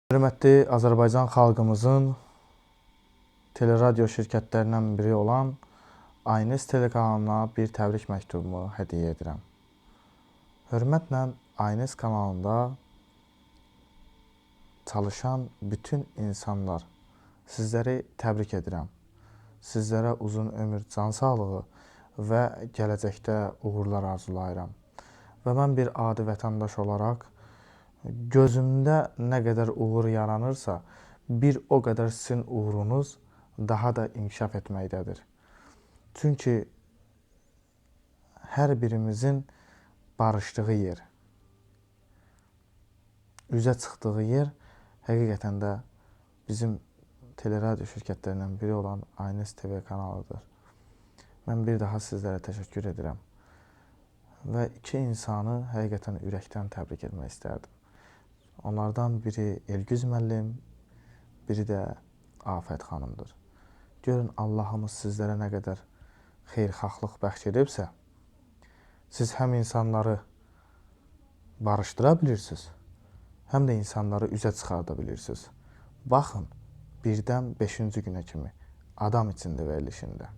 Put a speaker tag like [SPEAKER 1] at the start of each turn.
[SPEAKER 1] Hörmətli Azərbaycan xalqımızın teleradio şirkətlərindən biri olan Aynes telekanalına bir təbrik məktubumu hədiyyə edirəm. Hörmətlə Aynes kanalında çalışan bütün insanlar, sizləri təbrik edirəm. Sizlərə uzun ömür, can sağlığı və gələcəkdə uğurlar arzulayıram. Və mən bir adi vətəndaş olaraq gözümdə nə qədər uğur yaranırsa, bir o qədər sizin uğurunuz daha da inkişaf etməkdədir. Çünki hər birimizin barışdığı yer, üzə çıxdığı yer həqiqətən də bizim teleradio şirkətlərindən biri olan Aynes TV kanalıdır. Mən bir daha sizlərə təşəkkür edirəm və iki insanı həqiqətən ürəkdən təbrik etmək istərdim. Onlardan biri Elgüz müəllim, biri də Afət xanımdır. Görün, Allahımız sizlərə nə qədər xeyirxahlıq bəxş edibsə, siz həm insanları barışdıra bilirsiniz, həm də insanları üzə çıxarda bilirsiniz. Baxın, birdən 5-ci günə kimi adam içində verilişində.